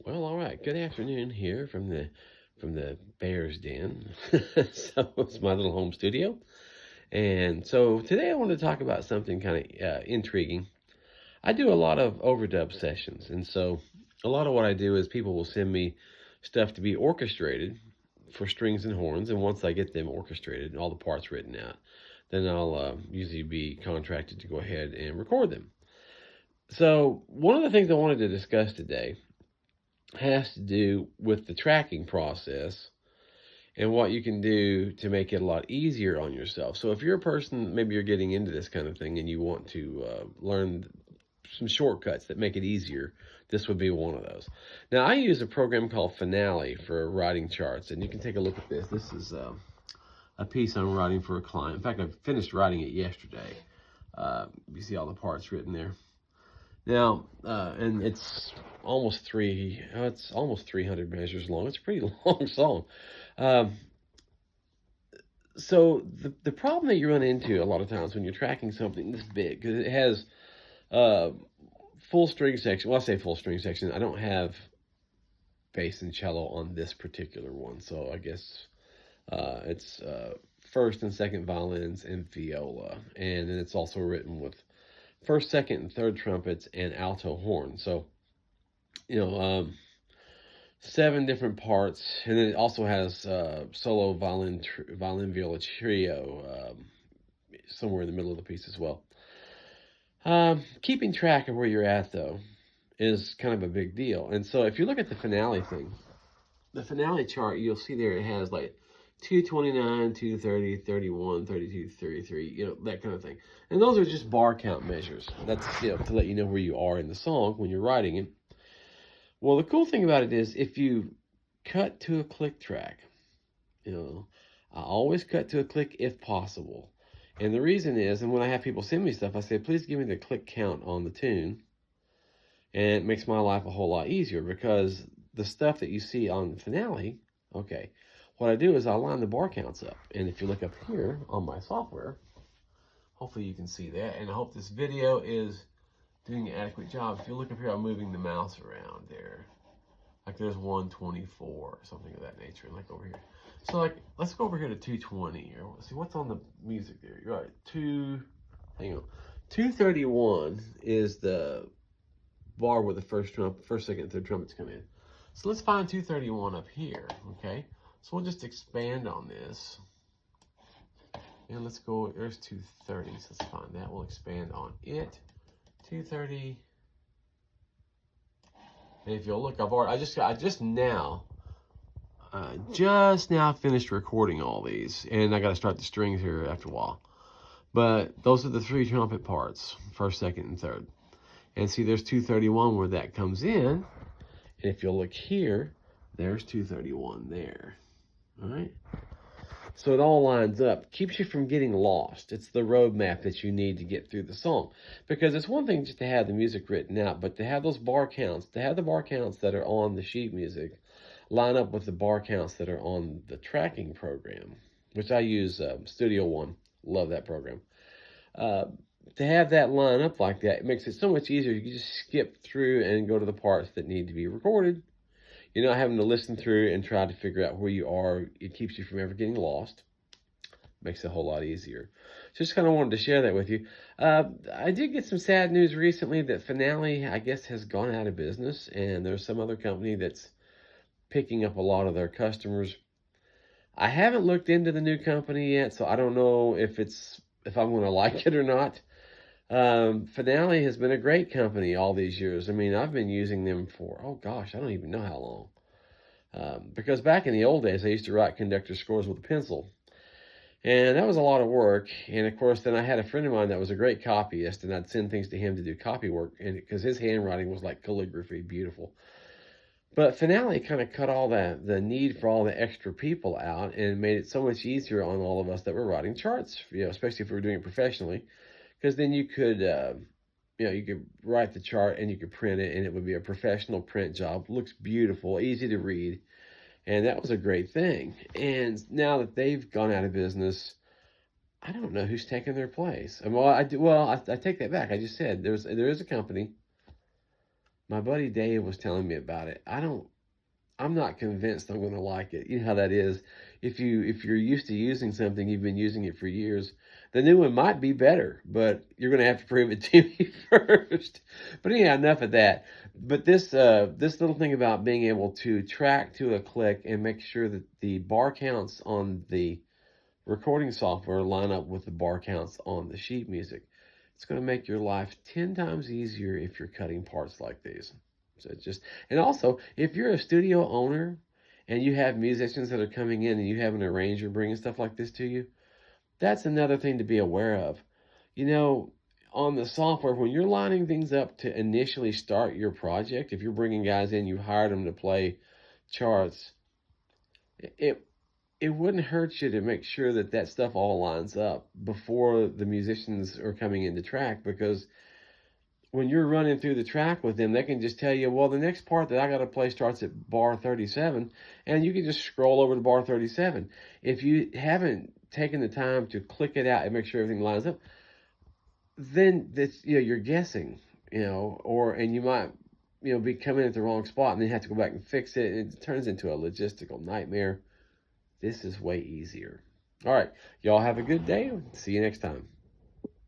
Well, all right. Good afternoon here from the Bears Den. So it's my little home studio, and so today I want to talk about something kind of intriguing. I do a lot of overdub sessions, and so a lot of what I do is people will send me stuff to be orchestrated for strings and horns, and once I get them orchestrated and all the parts written out, then I'll usually be contracted to go ahead and record them. So one of the things I wanted to discuss today has to do with the tracking process and what you can do to make it a lot easier on yourself. So if you're a person, maybe you're getting into this kind of thing and you want to learn some shortcuts that make it easier, this would be one of those. Now, I use a program called Finale for writing charts, and you can take a look at this. This is a piece I'm writing for a client. In fact, I finished writing it yesterday. You see all the parts written there. Now, and it's almost 300 measures long. It's a pretty long song. Um, so the problem that you run into a lot of times when you're tracking something this big, because it has uh, full string section. Well, I say full string section. I don't have bass and cello on this particular one, so I guess it's first and second violins and viola, and then it's also written with first, second, and third trumpets and alto horn. So, you know, seven different parts, and then it also has solo violin viola trio somewhere in the middle of the piece as well. Keeping track of where you're at though is kind of a big deal. And so if you look at the finale thing, the finale chart, you'll see there it has like 229, 230, 31, 32, 33, that kind of thing. And those are just bar count measures. That's to let you know where you are in the song when you're writing it. Well, the cool thing about it is if you cut to a click track, I always cut to a click if possible. And the reason is, and when I have people send me stuff, I say, please give me the click count on the tune. And it makes my life a whole lot easier because the stuff that you see on the finale, okay, what I do is I line the bar counts up. And if you look up here on my software, hopefully you can see that. And I hope this video is doing an adequate job. If you look up here, I'm moving the mouse around there. Like there's 124 or something of that nature. Like over here. So like, let's go over here to 220 here. See what's on the music there. You're right, hang on. 231 is the bar where the first, second, and third trumpets come in. So let's find 231 up here, okay? So we'll just expand on this. And let's go, there's 230, so let's find that. We'll expand on it. 230. And if you'll look, I just now finished recording all these. And I got to start the strings here after a while. But those are the three trumpet parts, first, second, and third. And see, there's 231 where that comes in. And if you'll look here, there's 231 there. All right. So it all lines up, keeps you from getting lost. It's the roadmap that you need to get through the song. Because it's one thing just to have the music written out, but to have those bar counts, to have the bar counts that are on the sheet music line up with the bar counts that are on the tracking program, which I use Studio One. Love that program. To have that line up like that, it makes it so much easier. You can just skip through and go to the parts that need to be recorded. You're not having to listen through and try to figure out where you are. It keeps you from ever getting lost. Makes it a whole lot easier. Just kind of wanted to share that with you. I did get some sad news recently that Finale, I guess, has gone out of business. And there's some other company that's picking up a lot of their customers. I haven't looked into the new company yet, so I don't know if I'm going to like it or not. Finale has been a great company all these years. I mean, I've been using them for, oh gosh, I don't even know how long. Because back in the old days, I used to write conductor scores with a pencil. And that was a lot of work. And of course, then I had a friend of mine that was a great copyist, and I'd send things to him to do copy work, and because his handwriting was like calligraphy, beautiful. But Finale kind of cut all the need for all the extra people out and made it so much easier on all of us that were writing charts, especially if we were doing it professionally. Because then you could, you could write the chart and you could print it, and it would be a professional print job. Looks beautiful, easy to read, and that was a great thing. And now that they've gone out of business, I don't know who's taking their place. I take that back. I just said there is a company My buddy Dave was telling me about it. I'm not convinced I'm going to like it. You know how that is. If you're used to using something, you've been using it for years, the new one might be better, but you're going to have to prove it to me first. But anyhow, enough of that. But this little thing about being able to track to a click and make sure that the bar counts on the recording software line up with the bar counts on the sheet music. It's going to make your life 10 times easier if you're cutting parts like these. So it's just, and also, if you're a studio owner and you have musicians that are coming in and you have an arranger bringing stuff like this to you, that's another thing to be aware of. You know, on the software, when you're lining things up to initially start your project, if you're bringing guys in, you hired them to play charts, it it wouldn't hurt you to make sure that that stuff all lines up before the musicians are coming into track, because when you're running through the track with them, they can just tell you, well, the next part that I got to play starts at bar 37, and you can just scroll over to bar 37. If you haven't taken the time to click it out and make sure everything lines up, then that's, you're guessing, and you might, be coming at the wrong spot and then have to go back and fix it, and it turns into a logistical nightmare. This is way easier. All right, y'all have a good day. See you next time.